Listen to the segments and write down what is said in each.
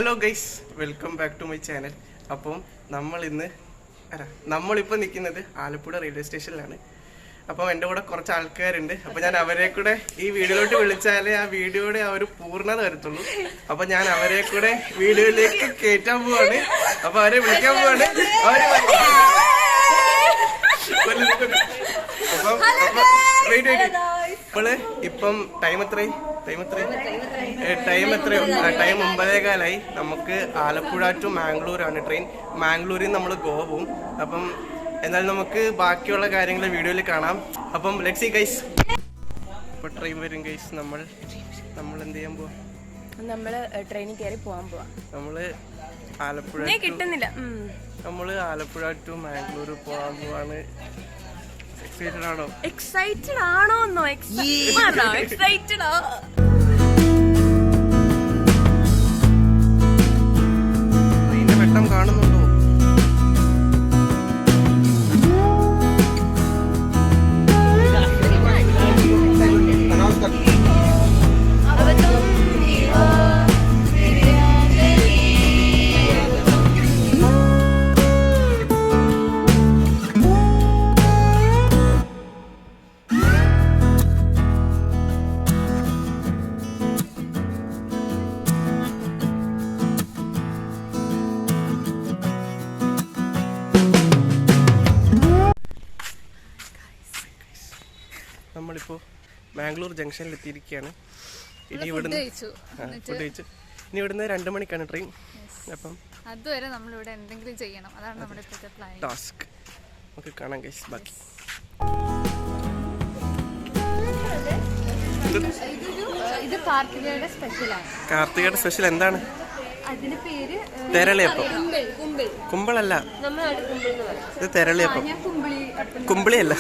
Hello guys, welcome back to my channel. അപ്പം നമ്മളിപ്പോൾ നിൽക്കുന്നത് ആലപ്പുഴ റെയിൽവേ സ്റ്റേഷനിലാണ്. അപ്പം എൻ്റെ കൂടെ കുറച്ച് ആൾക്കാരുണ്ട്. അപ്പം ഞാൻ അവരെ കൂടെ ഈ വീഡിയോയിലോട്ട് വിളിച്ചാലേ ആ വീഡിയോയുടെ ആ ഒരു പൂർണ്ണത വരത്തുള്ളൂ. അപ്പം ഞാൻ അവരെ കൂടെ വീഡിയോയിലേക്ക് കയറ്റാൻ പോവാണ്. അപ്പം അവരെ വിളിക്കാൻ പോവാണ്. നമ്മള് ഇപ്പം ടൈം എത്രയോ ടൈം 9:15 നമുക്ക് ആലപ്പുഴ ടു മാംഗ്ലൂരാണ് ട്രെയിൻ. മാംഗ്ലൂരിൽ നിന്ന് നമ്മൾ ഗോവ പോവും. അപ്പം എന്നാൽ നമുക്ക് ബാക്കിയുള്ള കാര്യങ്ങൾ വീഡിയോയിൽ കാണാം. അപ്പം ലെറ്റ്സ് സീ ഗൈസ്. ഇപ്പൊ ട്രെയിൻ വരും ഗൈസ്. നമ്മൾ എന്ത് ചെയ്യാൻ പോവാ? നമ്മള് ട്രെയിനിൽ കയറി പോവാൻ പോവാ. നമ്മള് ആലപ്പുഴ കിട്ടുന്നില്ല. നമ്മള് ആലപ്പുഴ ടു മാംഗ്ലൂർ പോവാൻ പോവാണ്. എക്സൈറ്റഡ് ആണോന്നോ? എക്സൈറ്റഡ് ആ. ട്രെയിനിന്റെ വെട്ടം കാണുന്നുണ്ടോ? നമ്മളിപ്പോൾ മാംഗ്ലൂർ ജംഗ്ഷനിൽ എത്തിയിരിക്കുകയാണ്. ഇനി ഇവിടുന്ന് ഫുഡ് കഴിച്ചു. ഇനി ഇവിടുന്ന് 2 മണിക്കാണ് ട്രെയിൻ. അപ്പം അതുവരെ നമ്മളിവിടെ എന്തെങ്കിലും ചെയ്യണം. അതാണ് നമ്മുടെ ഇപ്പോഴത്തെ പ്ലാൻ. ടാസ്ക് നമുക്ക് കാണാം ഗൈസ്. ബാക്കി ഇത് കാർത്തികയുടെ സ്പെഷ്യലാണ്. കാർത്തികയുടെ സ്പെഷ്യൽ എന്താണ്? അതിന്റെ പേര് തെരളിയപ്പം. കുമ്പിളല്ല, ഇത് തെരളിയപ്പം. കുമ്പിളിയല്ല.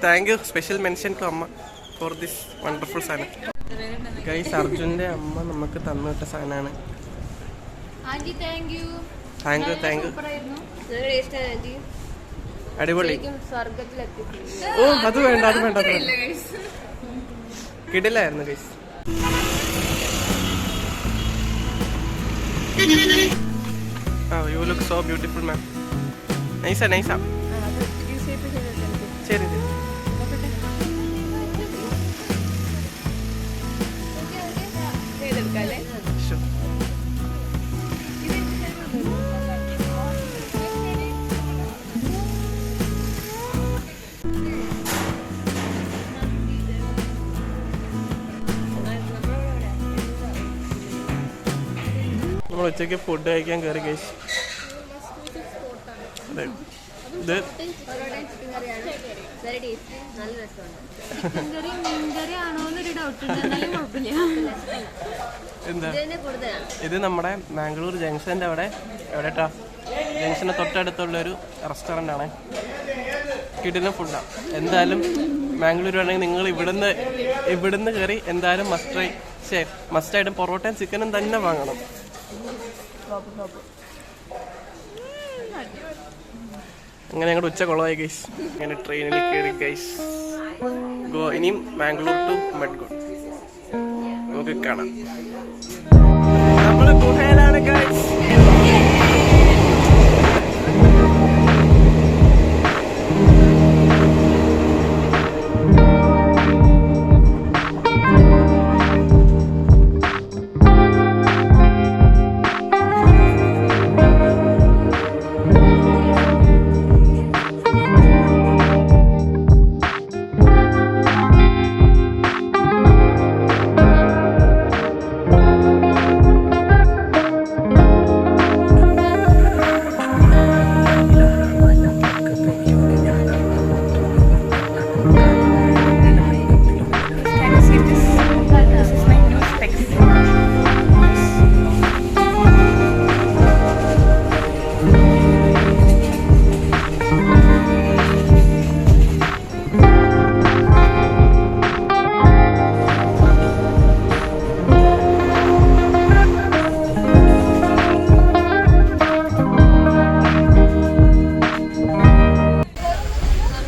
Thank you. Special mention to അമ്മ ഫോർ ദിസ് വണ്ടർഫുൾ സാധനം. ഗൈസ്, അർജുന്റെ അമ്മ നമുക്ക് തന്നിട്ട സാധനമാണ്. അടിപൊളി. ഓ, അത് വേണ്ട. കിടിലായിരുന്നു guys. You look so beautiful, ma'am. Nice. ശരി. നമ്മൾ ഉച്ചയ്ക്ക് ഫുഡ് കഴിക്കാൻ കയറി ഗൈസ്. ഇത് എന്താ? ഇത് നമ്മുടെ മാംഗ്ലൂർ ജംഗ്ഷൻ്റെ എവിടെട്ടാ ജംഗ്ഷന് തൊട്ടടുത്തുള്ളൊരു റെസ്റ്റോറൻ്റ് ആണ്. കിട്ടുന്ന ഫുഡാണ്. എന്തായാലും മാംഗ്ലൂർ ആണെങ്കിൽ നിങ്ങൾ ഇവിടുന്ന് കയറി എന്തായാലും മസ്റ്റായിട്ടും പൊറോട്ടയും ചിക്കനും തന്നെ വാങ്ങണം. അങ്ങനെ ഞങ്ങളുടെ ഉച്ച കുളമായി ഗൈസ്. അങ്ങനെ ട്രെയിനിൽ കയറി ഗൈസ്. ഇനിയും മാംഗ്ലൂർ ടു മഡ്ഗോൺ നമുക്ക് കാണാം. നമ്മള് ഗുഹയിലാണ് ഗൈസ്.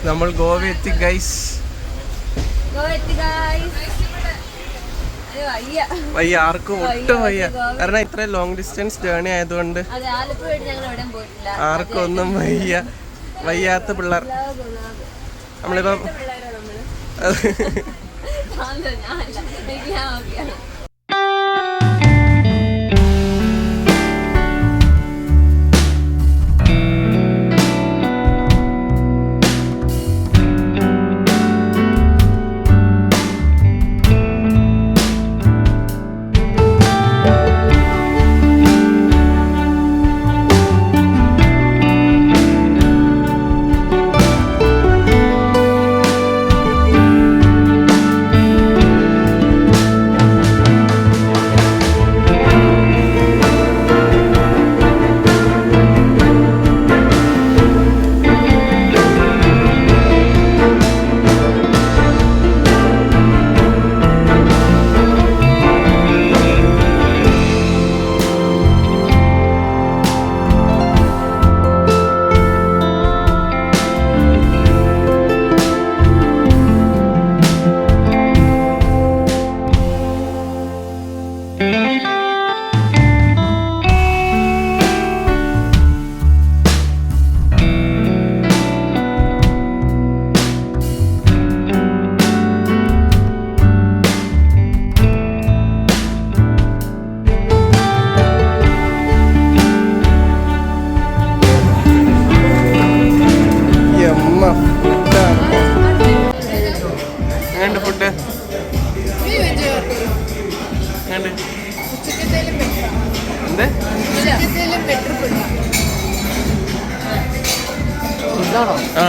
നമ്മൾ ഗോവ എത്തി ഗൈസ്. വയ്യ, ആർക്കും ഒട്ടും വയ്യ. കാരണം ഇത്ര ലോങ് ഡിസ്റ്റൻസ് ജേർണി ആയതുകൊണ്ട് ആർക്കും ഒന്നും വയ്യാത്ത പിള്ളേർ. നമ്മളിപ്പം ഫുഡ് എന്ത് ആ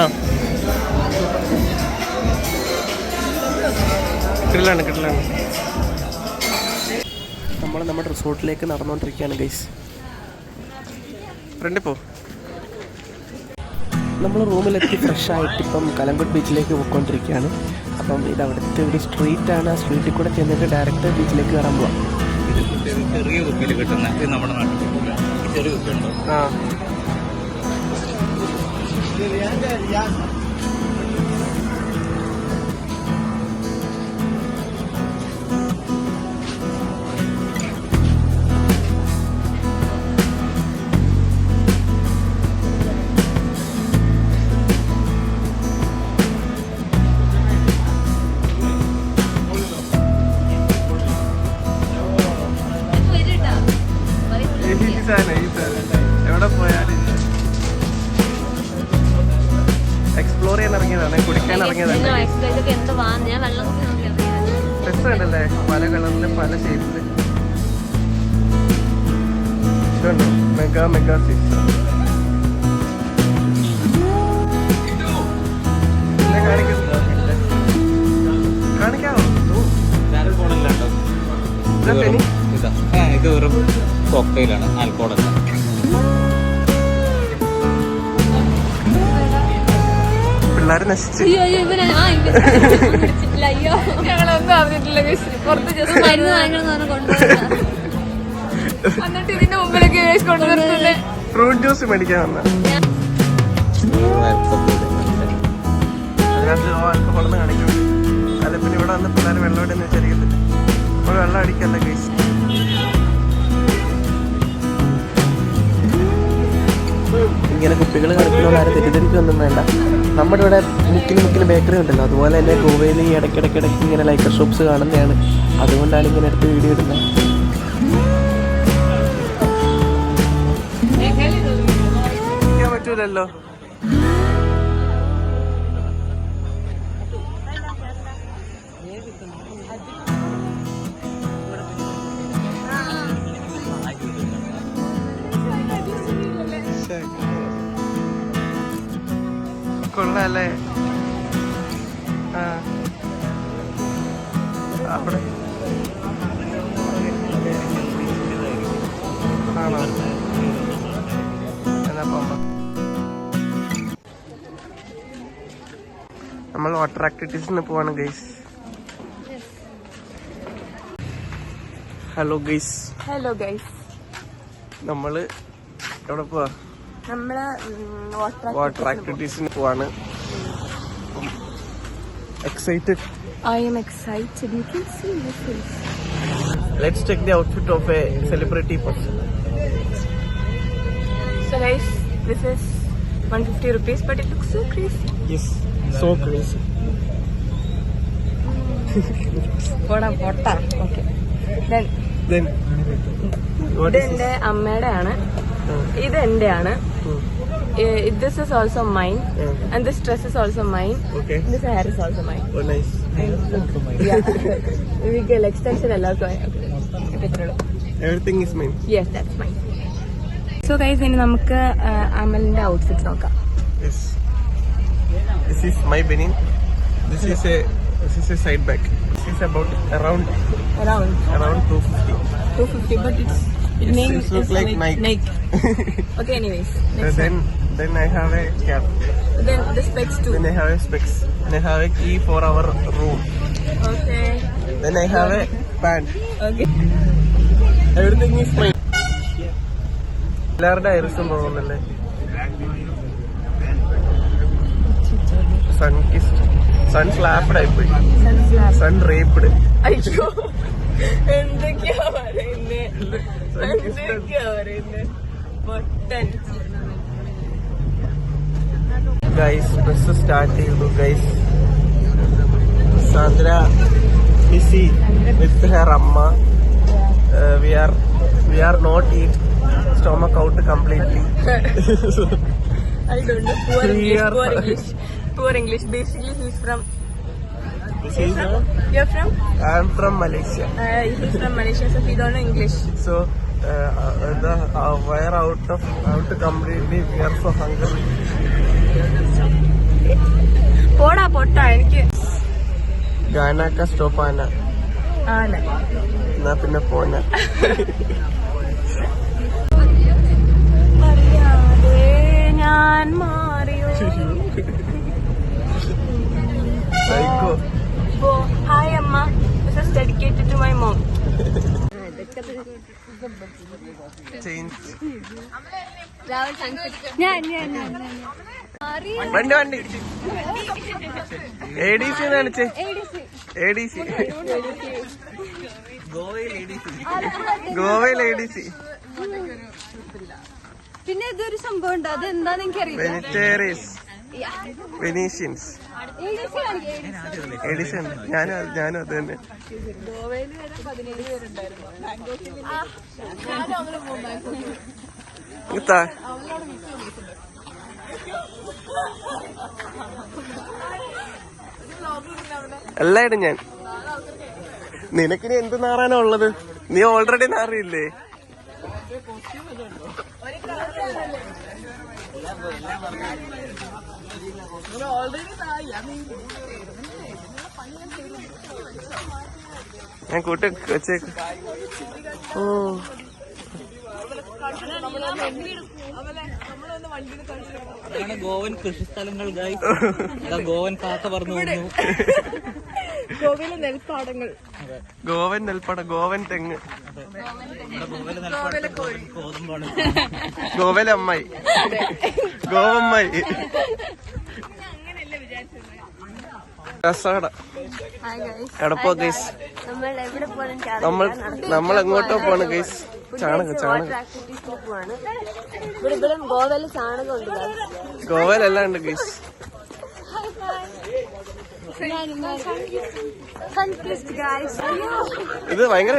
കിട്ടലാണ്. നമ്മൾ നമ്മുടെ റിസോർട്ടിലേക്ക് നടന്നുകൊണ്ടിരിക്കുകയാണ് ഗൈസ്. ഫ്രണ്ട് പോ. നമ്മൾ റൂമിലെത്തി ഫ്രഷായിട്ട് ഇപ്പം കലങ്കോട്ട് ബീച്ചിലേക്ക് പോയിക്കൊണ്ടിരിക്കുകയാണ്. അപ്പം ഇത് അവിടുത്തെ ഒരു സ്ട്രീറ്റാണ്. ആ സ്ട്രീറ്റിൽ കൂടെ ചെന്നിട്ട് ഡയറക്റ്റ് ബീച്ചിലേക്ക് കയറാൻ പോവാം. ചെറിയ കുപ്പിയിൽ കിട്ടുന്ന നമ്മുടെ നാട്ടിൽ ചെറിയ കുപ്പി ഉണ്ടോ? ആ എവിടെ പോയാലും എക്സ്പ്ലോർ ചെയ്യാൻ ഇറങ്ങിയതാണ്, കുടിക്കാൻ ഇറങ്ങിയതാണ്. രസമുണ്ടല്ലേ, പല കളറില് പല ഷേപ്പില്. ഇതുണ്ട് മെഗാ സീസ്. കാണിക്കാമോ? ഇത് വെറും കോക്ടെയിലാണ്, ആൽക്കോളല്ല. പിള്ളേര് നശിച്ചു. ഞങ്ങളൊന്നും അറിഞ്ഞിട്ടില്ല. എന്നിട്ട് ഇതിന്റെ മുമ്പിലേക്ക് കൊണ്ടു നിർത്തുന്നത് ഫ്രൂട്ട് ജ്യൂസ് മേടിക്കാൻ വന്ന അതിനകത്ത് ആൽക്കഹോളെന്ന് കാണിക്കും. അല്ല പിന്നെ ഇവിടെ വന്ന പിള്ളേർ വെള്ളം ഇടുന്ന വിചാരിക്കത്തില്ല. നമ്മൾ വെള്ളം അടിക്കല്ല കേസ്. ഇങ്ങനെ കുപ്പികൾ കളിക്കുന്നതുകൊണ്ട് ആരും തെറ്റിദ്ധരിക്കൊന്നും വേണ്ട. നമ്മുടെ ഇവിടെ മുക്കിന് ബേക്കറി ഉണ്ടല്ലോ, അതുപോലെ തന്നെ ഗോവയിൽ ഈ ഇടയ്ക്കിടയ്ക്ക് ഇങ്ങനെ ലൈക്കർ ഷോപ്സ് കാണുന്നതാണ്. അതുകൊണ്ടാണ് ഇങ്ങനെ എടുത്ത് വീഡിയോ ഇടുന്നത്. പറ്റൂലല്ലോ. കൊള്ളാല്ലേ? ആ അവിടെ ആണോ? എന്നാ പോകാം. നമ്മൾ വാട്ടർ ആക്ടിവിറ്റീസിന് പോവാണ് ഗൈസ്. Hello guys. നമ്മള് എവിടെ പോവാ? നമ്മള് വാട്ടർ ആക്ടിവിറ്റീസിന് പോവാണ്. Excited. I am excited. You can see my face. Let's check the outfit of a celebrity person. So guys, this is 150 rupees, but it looks so crazy. Yes, so crazy. Okay. Then What ഇത് is എന്റെ this? അമ്മയുടെ ആണ്, ഇത് എന്റെ ആണ്. This is also mine, and this dress is also mine. Okay. This hair is also mine. Oh, nice. Yeah. We extension എല്ലാവർക്കും. Everything is mine. Yes, that's mine. So guys, ഇനി നമുക്ക് അമലിന്റെ outfit നോക്കാം. Yes. This is my benin. This is a side bag. This is about around 250. 250, but its name It looks is like Nike. Okay, anyways. Then I have a cap. Then the specs too. Then I have a specs. Then I have a key for our room. Okay. Then I have a pant. Okay. Everything is mine. എല്ലാവരുടെ ഐറിസും പോകുന്നല്ലേ. Sun slapped ആയിപ്പോയി. Sun raped. അയ്യോ, എന്തൊക്കെയാ പറയുന്നേ. പൊട്ടൻ. Guys bus start ചെയ്തു. Guys Sandra busy with her amma. We are not eat stomach out completely. I don't know. Poor We are- English. Basically, he's from. She's You're from? I am from Malaysia. He's from Malaysia, so he don't know English. So we are out completely. We are so hungry. പോടാ പൊട്ടാ, എനിക്ക് Gana ka stop ana. ആന. Na pinna pona. അറിയാതെ ഞാൻ മാറിയോ. Psycho. Hi Amma, this is dedicated to my mom. Change. ഞാൻ വണ്ടി ADC കാണിച്ചേ. ADC. ഗോവയിൽ ADC. പിന്നെ ഇതൊരു സംഭവം ഉണ്ട്, അത് എന്താന്ന് എനിക്കറിയില്ല. Vegetarians venetians Edison. ഞാനും അത് തന്നെ. ഗോവയില് വരെ 17 പേരുണ്ടായിരുന്നു. എല്ലായിടും ഞാൻ. നിനക്കിനി എന്ത് നാറാനാ ഉള്ളത്? നീ ഓൾറെഡി നാറിയില്ലേ? ഞാൻ കൂട്ടി വെച്ചേക്ക്. ഓ ഗോവൻ കൃഷിസ്ഥലങ്ങൾ ഗായ്. ഗോവൻ കാക്ക പറഞ്ഞു പോകുന്നു. ഗോവയിലെ നെൽപ്പാടങ്ങൾ, ഗോവൻ നെൽപ്പാടം, ഗോവൻ തെങ്ങ്, ഗോതമ്പാണ്. ഗോവയിലെ അമ്മായി, ഗോവമ്മായി. രസാട. എടപ്പോ ഗൈസ്, നമ്മൾ എങ്ങോട്ടോ പോണ് ഗൈസ്. ചാണകം ഗോവയില് ചാണകം ഉണ്ട്. ഗോവയിലെല്ലാം ഉണ്ട് ഗൈസ്. ഇത് ഭയങ്കര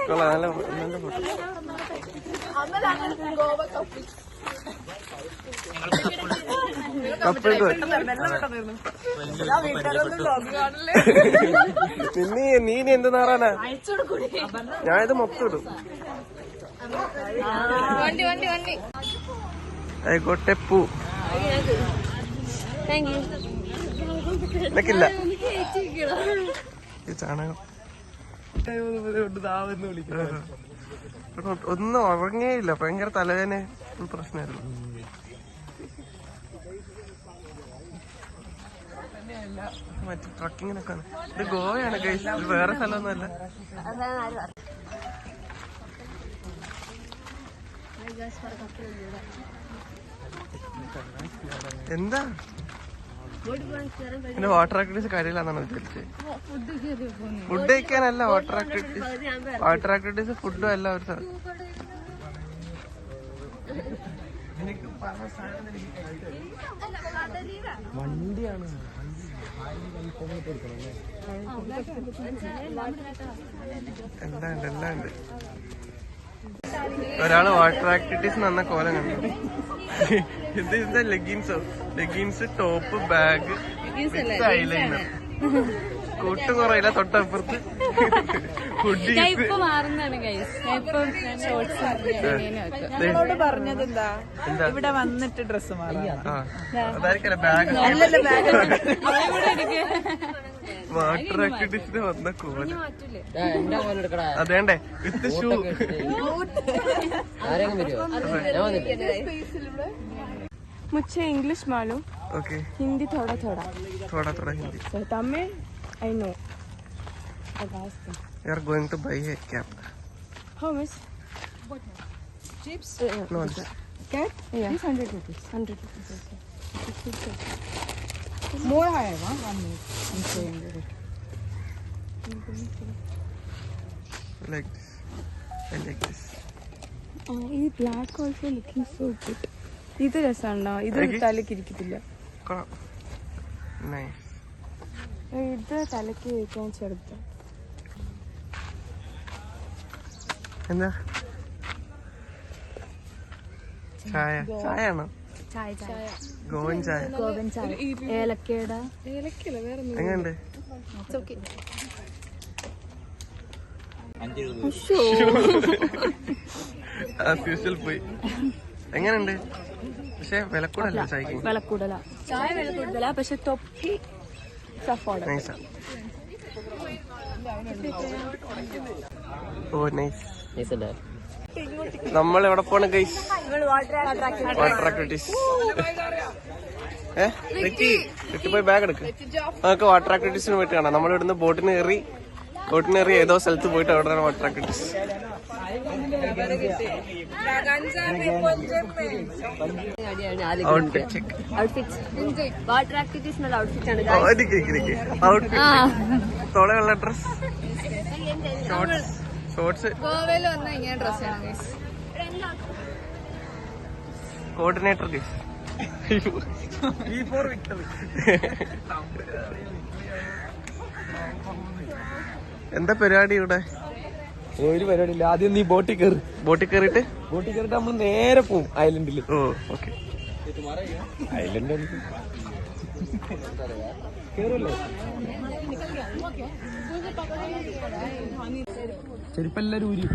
കൊള്ളാം. നല്ല ഫോട്ടോ. നീ എന്ത് നാറാനാ? ഞാനിത് മൊത്തം ഇടും. ആയിക്കോട്ടെ. പൂ എനിക്കില്ല. ഈ ചാണകം ഒന്നും ഉറങ്ങേയില്ല. ഭയങ്കര തലവേദന പ്രശ്നമായിരുന്നു. മറ്റേ ട്രക്കിങ്ങിനൊക്കെ. ഇത് ഗോവയാണ് ഗൈസ്, ഇത് വേറെ സ്ഥലമൊന്നുമല്ല. എന്താ പിന്നെ വാട്ടർ ആക്ടിവിറ്റീസ് കാര്യമില്ലാന്നാണ് വിചാരിച്ചത്. ഫുഡ് കഴിക്കാനല്ല വാട്ടർ ആക്ടിവിറ്റീസ്. വാട്ടർ ആക്ടിവിറ്റീസ് ഫുഡും എല്ലാം ഒരു സ്ഥലം. വണ്ടിയാണ്. എല്ലാം ഉണ്ട്. ഒരാള് വാട്ടർ ആക്ടിവിറ്റീസ് നന്ന കോലം കണ്ടു. ഇത് ലെഗിൻസ് ടോപ്പ് ബാഗ് ഐലൈനർ കൂട്ടും കുറയില്ല. തൊട്ടപ്പുറത്ത് ഞങ്ങളോട് പറഞ്ഞത് എന്താ ഇവിടെ വന്നിട്ട് ഡ്രസ് അതായിരിക്കല്ലേ ബാഗ്. വാട്ടർ ആക്ടിവിറ്റീസിന് വന്ന കോല അതേണ്ടേ വിത്ത് ഷൂ. मुझे इंग्लिश मालूम, ओके, हिंदी थोड़ा Hindi. so Tamil I know. We are going to buy a cap. How much? chips No, cat Yeah. this 100 rupees 100 rupees. Okay. more higher 1 minute I'm saying it like this. I like this. ഈ black also looking so good. ഇത് രസമുണ്ടോ? ഇത് തലക്ക് ഇരിക്കത്തില്ല. Nice. ഇത് തലക്ക് ഇരിക്കാൻ ചെറുത്. എന്താ ചായയാണോ? ഗോവൻ ചായ. ഏലക്കയുടെ എങ്ങനെയുണ്ട്? ആസ് യൂഷ്വൽ പോയി. എങ്ങനെയുണ്ട്? പക്ഷെ വില കൂടുതലല്ല ചായക്ക്. വില കൂടുതലാ. ചായ വില കൂടുതലാ, പക്ഷെ തൊപ്പി നൈസാ. ഓ നൈസ്. നമ്മൾ എവിടെ പോണ ഗൈസ്? Water activities. പോയി ബാഗ് എടുക്ക്. നമുക്ക് വാട്ടർ ആക്ടിവിറ്റീസിന് പോയിട്ട് കാണാം. നമ്മൾ ഇവിടുന്ന് ബോട്ടിന് കയറി ഏതോ സ്ഥലത്ത് പോയിട്ട് അവിടെ വാട്ടർ ആക്ടിവിറ്റീസ്. തോളയുള്ള ഡ്രസ്, ഷോർട്സ്, ഗോവയിൽ വന്നാൽ ഇങ്ങനെ ഡ്രസ് ചെയ്യണം ഗൈസ്. Coordinator guys. എന്താ പരിപാടി ഇവിടെ? ഒരു പരിപാടിയില്ല. ആദ്യം നീ ബോട്ടിൽ കയറിയിട്ട് നമ്മൾ നേരെ പോവും ഐലൻഡിൽ. ഓ ഓക്കെ. ഐലൻഡ് കേറല്ലേ? ചെരുപ്പെല്ലാരും ഊരി.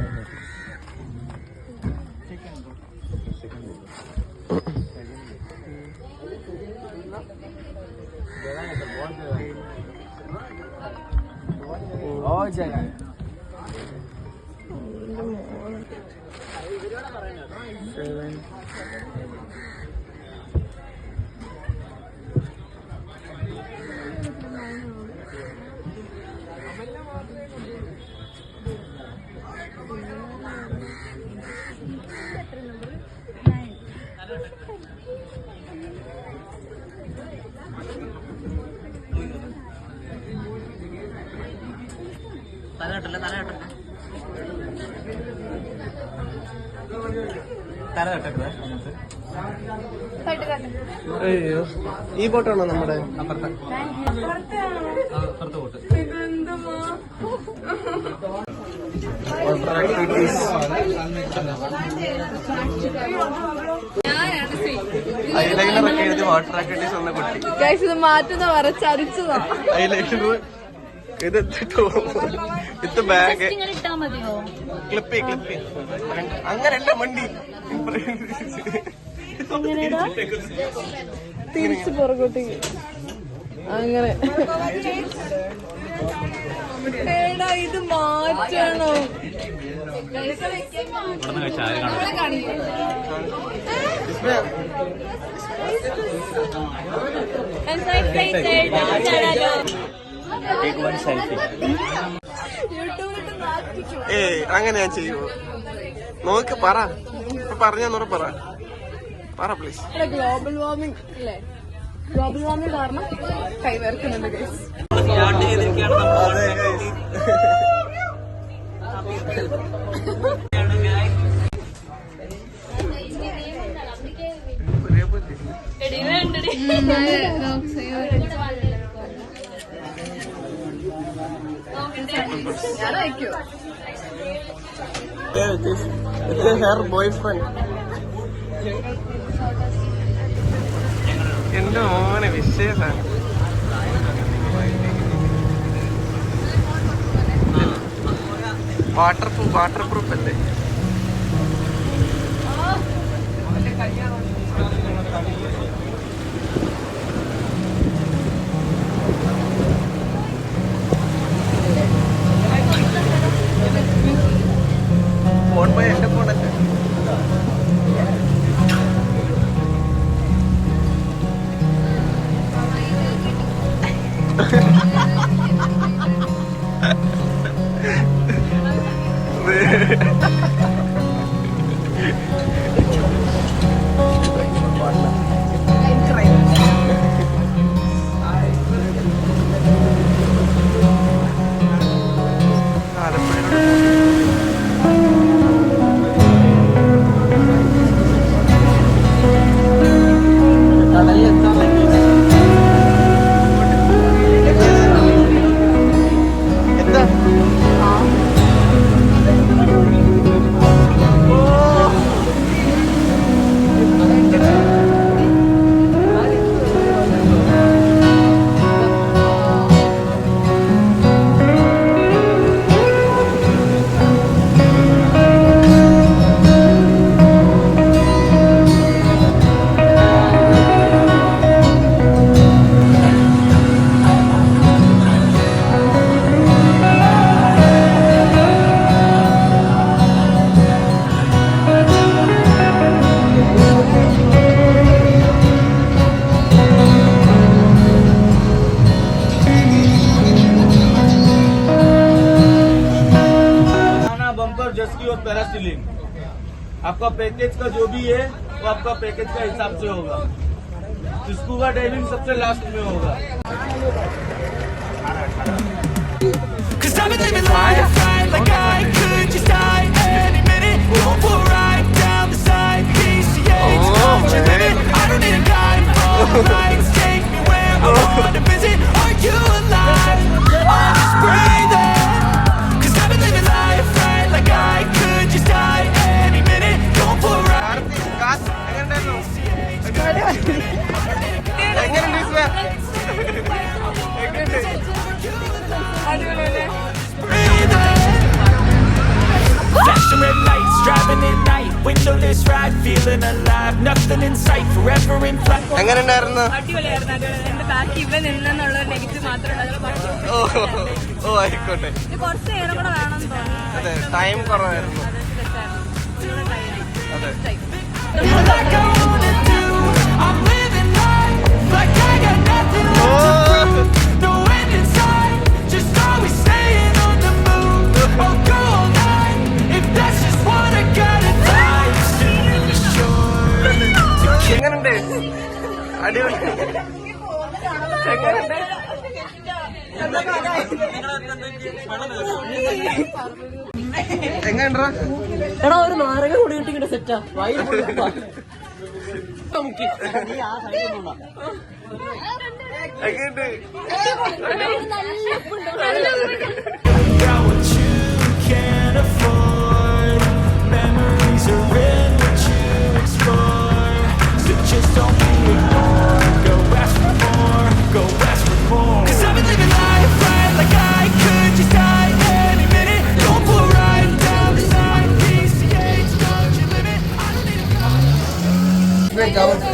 ഓ ജയ അയ്യോ, ഈ ബോട്ടാണോ നമ്മുടെ? Water activities. ഐലൈനറൊക്കെ എഴുതി വാട്ടർ ആക്ടിവിറ്റീസ് വന്ന കുട്ടി. ഇത് മാറ്റുന്ന വരച്ചരിച്ചതാ. ഐലൈനർ ഇത് വിത്ത് ബാഗ്. ക്ലിപ്പി അങ്ങനെയല്ല വണ്ടി. തിരിച്ച് പുറകോട്ടേക്ക് അങ്ങനെ. ഇത് മാറ്റണോ? അങ്ങനെ ഞാൻ ചെയ്യുമോ? നോക്ക് പറഞ്ഞൂറ് പറ പ്ലീസ്. ഗ്ലോബൽ വാർമിംഗ് അല്ലേ? ഗ്ലോബൽ വാർമിംഗ് കാരണം കൈവേർക്കുന്നുണ്ട് ഗൈസ്. സ്റ്റാർട്ട് ചെയ്തിരിക്കുകയാണ് ഹെർ ബോയ് ഫ്രണ്ട്. എന്റെ മോനെ വിശേഷമാണ്. വാട്ടർ പ്രൂഫ് അല്ലേ? ഫോൺ പോയി എന്റെ ഫോണല്ലേ? जेस्की और पैरासीलिंग आपका पैकेज का जो भी है वो आपका पैकेज का हिसाब से होगा. स्कूबा डाइविंग सबसे लास्ट में होगा. Flashing red lights, driving at night, windowless ride, feeling alive, nothing in sight, forever in flight. എങ്ങനെയുണ്ടായിരുന്നു? അടിപൊളിയായിരുന്നു. എന്റെ ബാക്കി ഇവൻ നിന്നുള്ള നെഗറ്റീവ് മാത്രമേ ഓ ആയിക്കോട്ടെ. കുറച്ച് നേരം കൂടെ വേണമെന്ന് തോന്നി. അതെ, ടൈം കുറവായിരുന്നു. അതെ. Like I wanna do, I'm living life like I got nothing left to prove. No end in sight, just always staying on the move. I'll go all night if that's just what I gotta do. എങ്ങനുണ്ട്? അടിപൊളി. എങ്ങനുണ്ട്? എങ്ങനെയുണ്ടാ? എടാ ഒരു നാരക കൂടി കിട്ടിങ്ങനെ സെറ്റാ. എങ്ങനെയുണ്ട്? Got what you can't afford. Memories are in what you explore. So just don't be ignored. Go ask for more. Go ask for more. 'Cause I've been living life right like I could just die any minute. Don't pull right down the side. PCH, don't you limit. I don't need a car.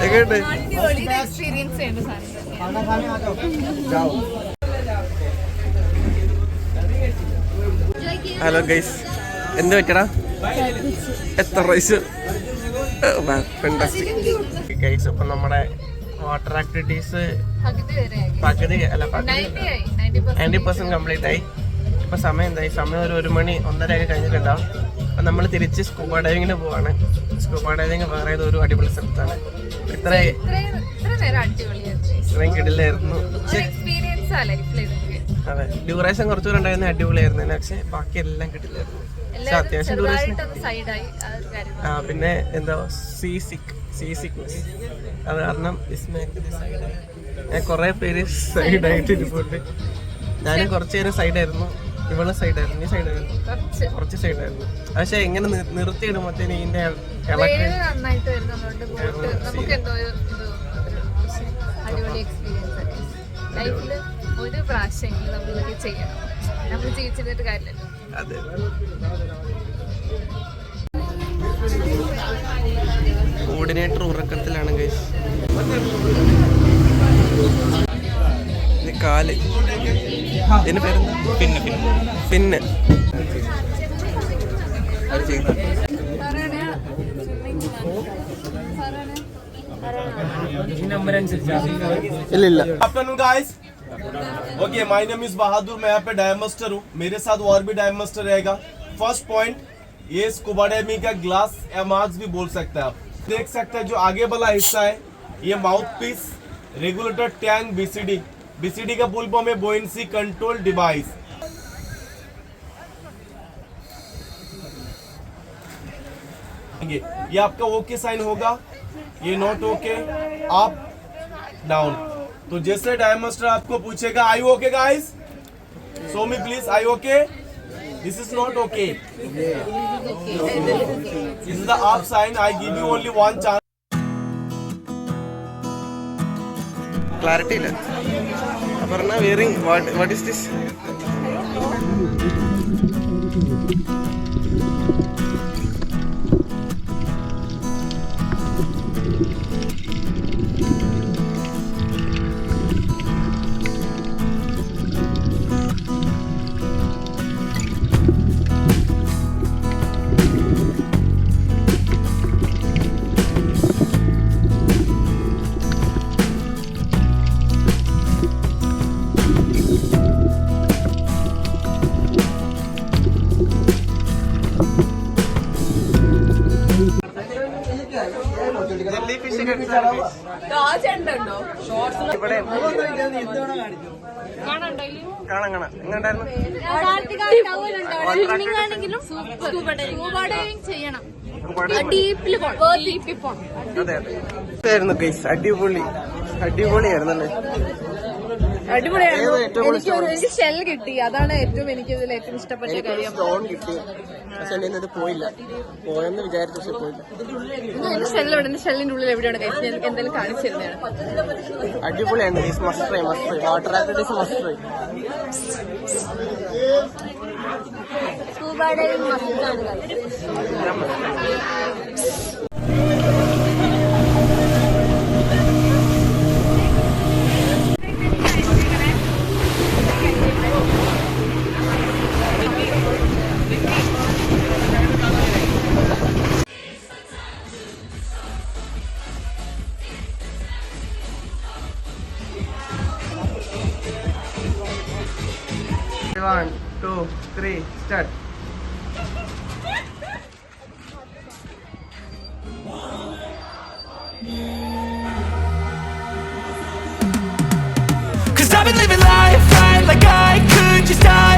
എങ്ങനെയുണ്ട്? അടിപൊളി experience ചെയ്യേണ്ട സാധനം. Hello guys, എന്ത് പറ്റടാ? എത്ര rice? Guys, ഇപ്പൊ നമ്മുടെ water activities പകുതി അല്ല 90% കംപ്ലീറ്റ് ആയി. ഇപ്പൊ സമയം എന്തായി? സമയം ഒരു 1 മണി 1:30 കഴിഞ്ഞിട്ടുണ്ടാവും. അപ്പൊ നമ്മൾ തിരിച്ച് സ്കൂബ ഡൈവിങ്ങിന് പോവാണ്. സ്കൂബ ഡൈവിങ് വേറെ ഒരു അടിപൊളി സ്ഥലത്താണ്. ഇത്ര നേരം അടിപൊളിയായിരുന്നു. ട്രെയിൻ കിടിലായിരുന്നു. ഒരു എക്സ്പീരിയൻസ് ആ ലൈഫിൽ ഇതൊക്കെ. അതെ, ഡ്യൂറേഷൻ കുറച്ചുകൂടെ ഉണ്ടായിരുന്ന അടിപൊളിയായിരുന്നു. പക്ഷെ ബാക്കി എല്ലാം കിട്ടില്ലായിരുന്നു. പക്ഷെ അത്യാവശ്യം ഡ്യൂറേഷൻ. ചെറുതായിട്ടൊന്ന് സൈഡായി ആ ഒരു കാര്യം. പിന്നെ എന്താ സീ സിക്നസ്, അത് കാരണം ഞാൻ കുറെ പേര് സൈഡായിട്ട് ഇരിപ്പുണ്ട്. ഞാനും കുറച്ചു നേരം സൈഡായിരുന്നു, ഇവളെ സൈഡായിരുന്നു, ഈ സൈഡായിരുന്നു, കുറച്ച് സൈഡായിരുന്നു. പക്ഷെ എങ്ങനെ നിർത്തിയിടുമ്പോഴത്തേന് ഇതിന്റെ ഇളക്ക് നന്നായിട്ട് വരുന്നതുകൊണ്ട് ബോട്ട് നമുക്ക് എന്തോ ഒരു അടിപൊളി എക്സ്പീരിയൻസ് ലൈഫിൽ ഒരു പ്രാവശ്യമെങ്കിലും നമ്മളിതൊക്കെ ചെയ്യണം. നമ്മൾ ജീവിച്ചിരുന്നിട്ട് കാര്യമില്ലല്ലോ. അതെ. കോർഡിനേറ്റർ ഉറക്കത്തിലാണ് ഗൈസ്. കാല് ഇതിന്റെ പേരെന്താ? പിന്നെ ഇല്ല. Afternoon guys. Okay, my name is Bahadur. मैं यहाँ पे डाइव मास्टर हूँ. मेरे साथ और भी डाइव मास्टर रहेगा. फर्स्ट पॉइंट, ये स्कूबा डाइविंग का ग्लास या मास्क भी बोल सकते हैं आप. देख सकते हैं जो आगे वाला हिस्सा है ये mouth piece, regulator tank, BCD का फुल फॉर्म है बुओयेंसी कंट्रोल डिवाइस. ये आपका ओके साइन होगा, ये नॉट ओके, अप डाउन. तो जैसे डाइव मास्टर आपको पूछेगा I okay guys, show me please I okay, this is not okay, this is the up sign. I give you only one chance. Clarity ഇല്ല. Aparna wearing what is this? ഇവിടെ കാണാം. എങ്ങനെയുണ്ടായിരുന്നു? അതെ ആയിരുന്നു ഗൈസ്. അടിപൊളിയായിരുന്നു അല്ലേ? അടിപൊളിയായിരുന്നു. ഷെൽ കിട്ടി, അതാണ് ഏറ്റവും എനിക്ക് ഇതിൽ ഏറ്റവും ഇഷ്ടപ്പെട്ട കാര്യം. സ്റ്റോൺ കിട്ടി, പക്ഷെ എന്റെ ഇത് പോയില്ല. പോയെന്ന് വിചാരിച്ചു, പക്ഷെ പോയില്ല. ഷെല്ല് എവിടെ? ഷെല്ലിന്റെ ഉള്ളിൽ എവിടെയാണ് കഴിച്ചത്? ഞാൻ എന്തെങ്കിലും കാണിച്ചിരുന്നതാണ്. അടിപൊളിയാണ് guys. Must try. Water activities must try. Scuba diving മസ്റ്റാണ്. One, 2, 3, start. Cause I've been living life right like I could just die